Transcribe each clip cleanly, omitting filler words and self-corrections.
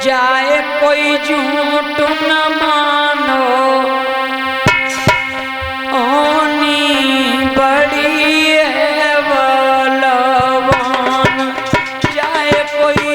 जाए कोई झूठ न मानो, ओनी बड़ी है बलवान। जाए कोई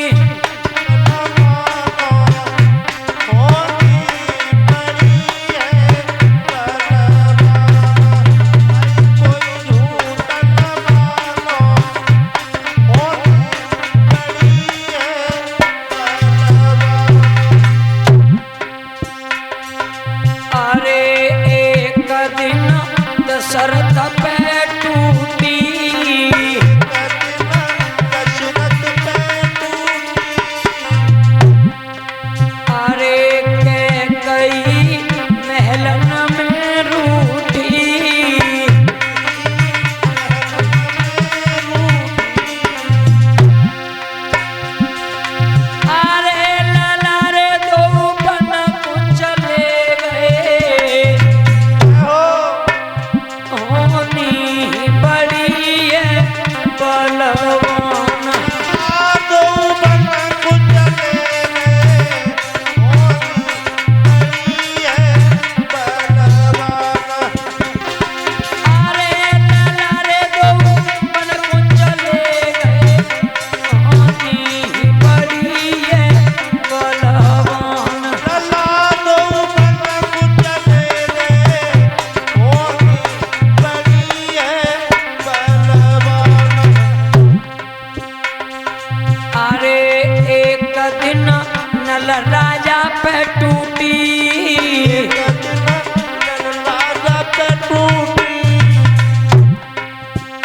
दशरथ पे टूटी, अरे कैकेयी महलन में रूठी। अरे लाला रे दो बन को चले गए, बड़ी है बलवान। दो बन को चले गए, बड़ी है बलवान। अरे लाला रे दो बन को चले गए, बड़ी है बलवान। लाला दो बन को चले गए, बड़ी है बलवान। अरे एक दिन नल राजा पे टूटी, राजा पे टूटी,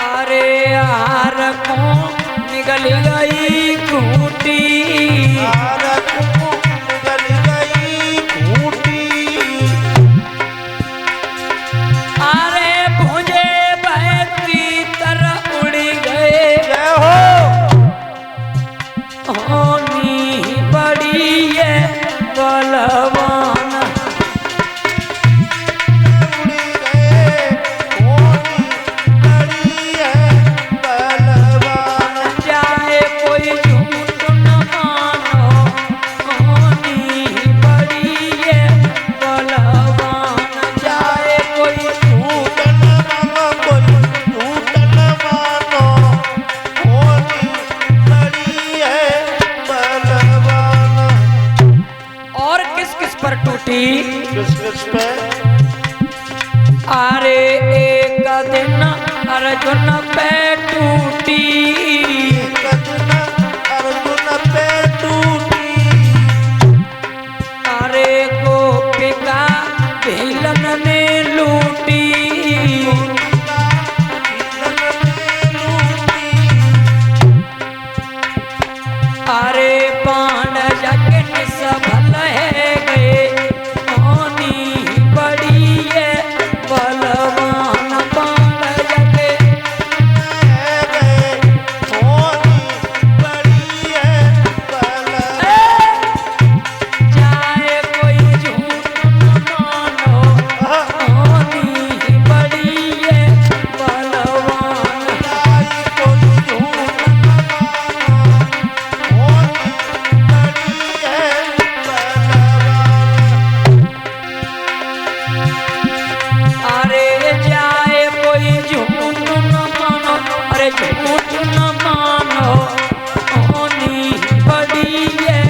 अरे हार को निगल गई खूंटी। निकल गई खूंटी। अरे भुजे बहती तरह उड़ी गए, जय हो। होनी बड़ी है बलवान। उड़ी गए, होनी बड़ी है बलवान। जाए कोई झूठ न मानो, होनी बड़ी है बलवान। जाए कोई झूठ न मानो, कोई झूठ न मानो, होनी बड़ी है बलवान। और किस किस पर टूटी? किस पे? अरे एक दिन अर्जुन पे टूटी, अर्जुन पे टूटी। अरे गोपिका भीलन ने लूटी। अरे पान जग निसफल है गए, होनी बड़ी है बलवान। पान जग जाए कोई झूठ न मानो, होनी बड़ी है बलवान। अरे जाए कोई झूठ न मानो, अरे झूठ न मानो, होनी बड़ी है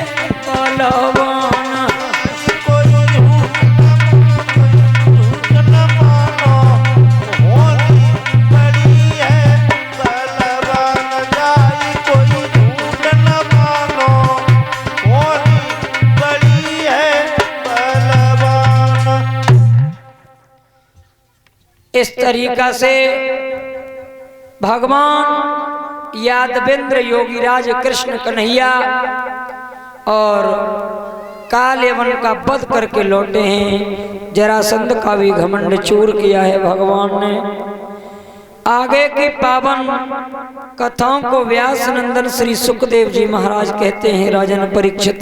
बलवान। इस तरीका से भगवान यादवेंद्र योगीराज कृष्ण कन्हैया और कालेवन का वध करके लौटे हैं। जरासंध का भी घमंड चूर किया है भगवान ने। आगे की पावन कथाओं को व्यास नंदन श्री सुखदेव जी महाराज कहते हैं, राजन परीक्षित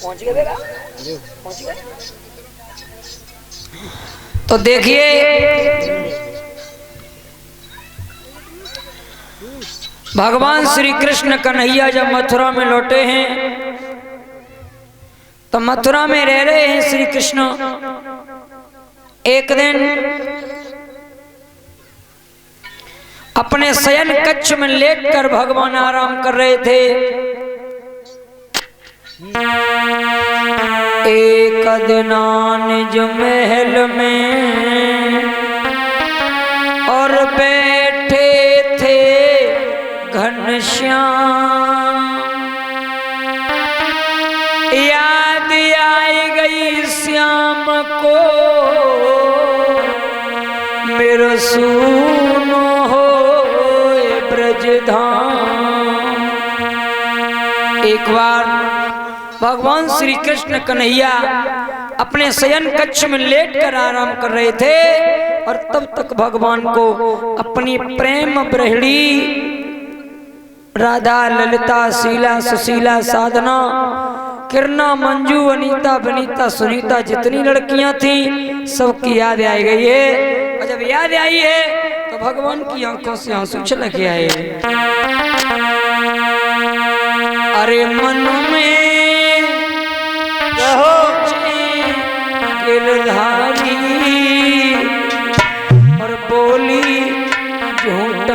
पहुंच गए बेटा, पहुंच गए। तो देखिए भगवान श्री कृष्ण कन्हैया जब मथुरा में लौटे हैं तो मथुरा में रह रहे हैं श्री कृष्ण। एक दिन अपने शयन कक्ष में लेटकर भगवान आराम कर रहे थे। एक दिन निज महल में और बैठे थे घनश्याम। याद आई गई श्याम को मेरा सूनो हो ब्रजधाम। एक बार भगवान श्री कृष्ण कन्हैया अपने शयन कक्ष में लेटकर आराम कर रहे थे और तब तक भगवान को अपनी प्रेम ब्रहड़ी राधा ललिता शीला सुशीला साधना किरणा मंजू अनीता बनीता सुनीता जितनी लड़कियां थी सबकी याद आ गई है। और जब याद आई है तो भगवान की आंखों से आंसू छलक आए। अरे मन में गिरधारी और बोली झूठ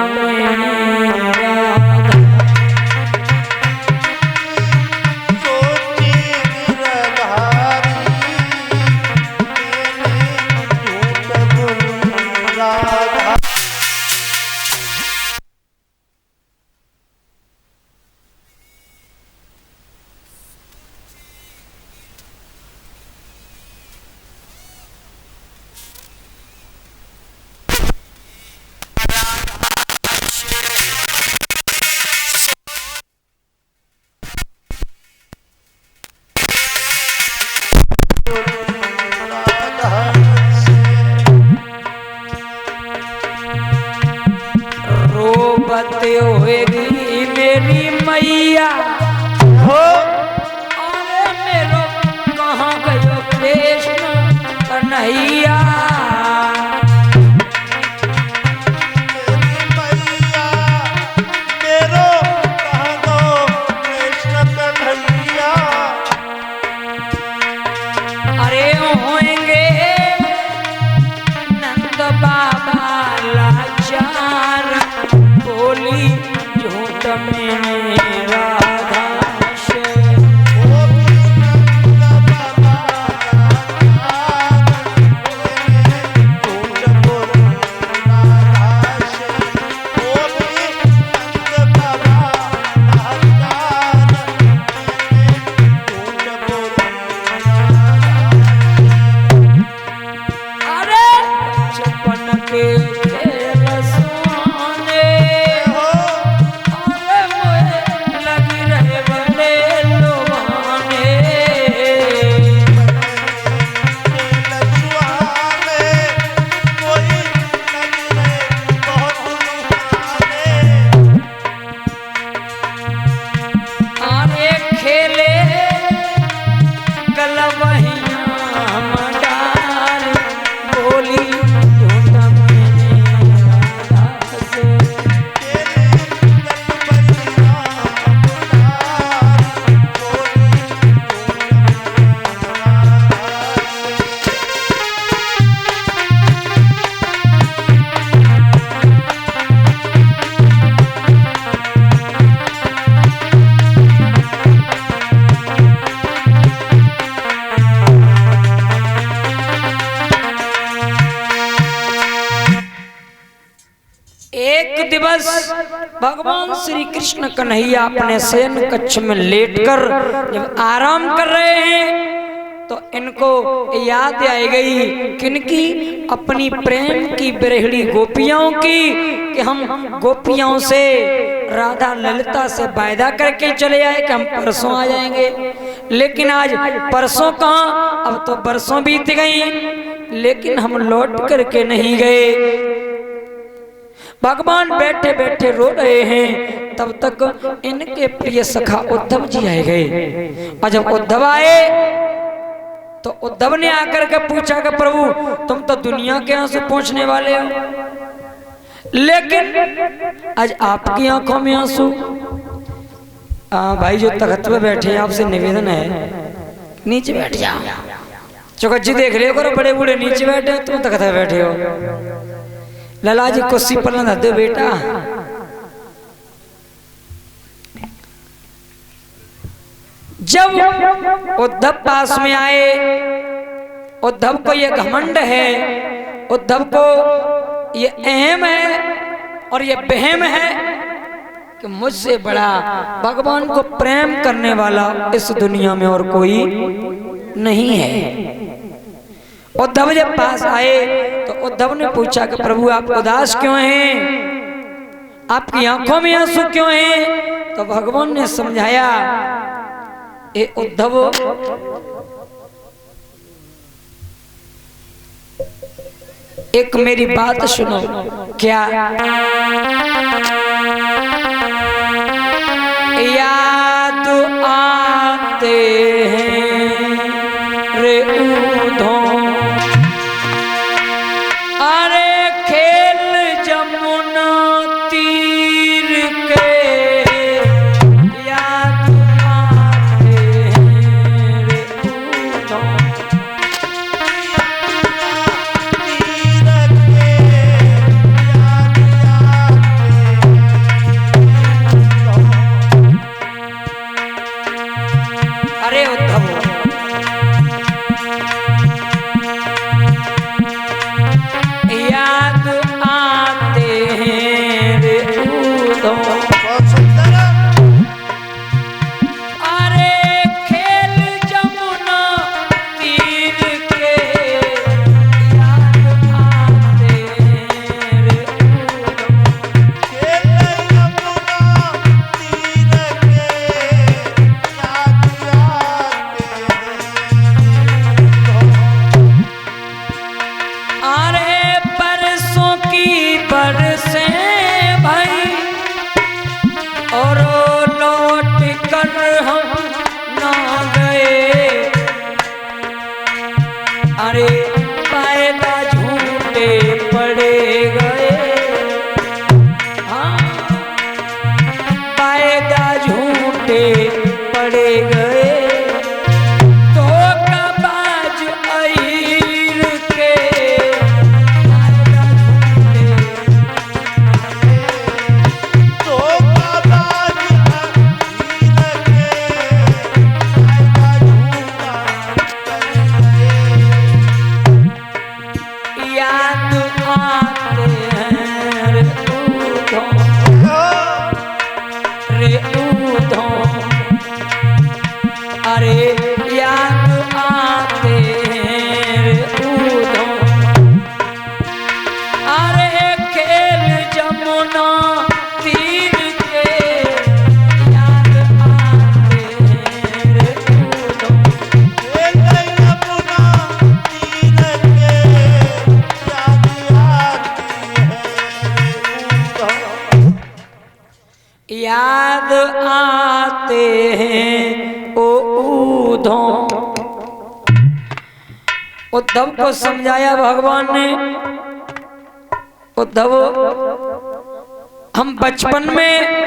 होएगी मेरी मैया हो। अरे मेरो कहाँ गयो कृष्ण कन्हैया। मेरो कहाँ गो कृष्ण कन्हैया। अरे होएंगे नंद बाबा लाचार बोली झूठ में राधा से। अरे छपन के एक दिवस भगवान श्री कृष्ण कन्हैया अपने शयन कक्ष में लेटकर जब आराम कर रहे हैं तो इनको याद आ गई किनकी, अपनी प्रेम की बिरहड़ी गोपियों की, कि हम गोपियों से राधा ललिता से वायदा करके चले आए कि हम परसों आ जाएंगे। लेकिन आज परसों कहाँ, अब तो बरसों बीत गई, लेकिन हम लौट करके नहीं गए। भगवान बैठे बैठे रो रहे हैं। तब तक इनके प्रिय सखा उद्धव जी आए गए। और जब उद्धव आए तो उद्धव ने आकर के पूछा कि प्रभु तुम तो दुनिया के आंसू पहुंचने वाले हो, लेकिन आज आपकी आंखों में आंसू। भाई जो तख्त पे बैठे हैं आपसे निवेदन है नीचे बैठ जाओ। चौकच्ची देख रहे हो, बड़े बूढ़े नीचे बैठे हो, तुम तख्त पे बैठे हो। लला जी कुर्सी पर ना दे बेटा। जब उद्धव पास में आए, उद्धव को ये घमंड है, उद्धव को ये अहम है और ये बहम है कि मुझसे बड़ा भगवान को प्रेम करने वाला इस दुनिया में और कोई नहीं है। उद्धव जब पास आए तो उद्धव ने पूछा कि प्रभु आप उदास क्यों हैं, आपकी आंखों में आंसू क्यों हैं? तो भगवान ने समझाया, ए उद्धव, एक मेरी बात सुनो। क्या? याद आते हैं रे उद्धव, अरे खेल जमुना तीर के, याद आते हैं रे उद्धव। अरे उद्धव, याद आते हैं रे उद्धव, अरे खेल जमुना तीर के, याद आते हैं रे उद्धव। अरे बरसों की बरसें भाई और लौट कर हम ना गए, अरे फायदा झूठे पड़े गए, हाँ फायदा झूठे पड़े गए। धोखाबाज अहीर के फायदा झूठे, याद आते हैं रे उद्धव, रे उद्धव, अरे याद आते हैं रे उद्धव, अरे खेल जमुना तीर के, याद आते हैं रे उद्धव। याद आते हैं ओ उद्धव। उद्धव को समझाया भगवान ने, उद्धव हम बचपन में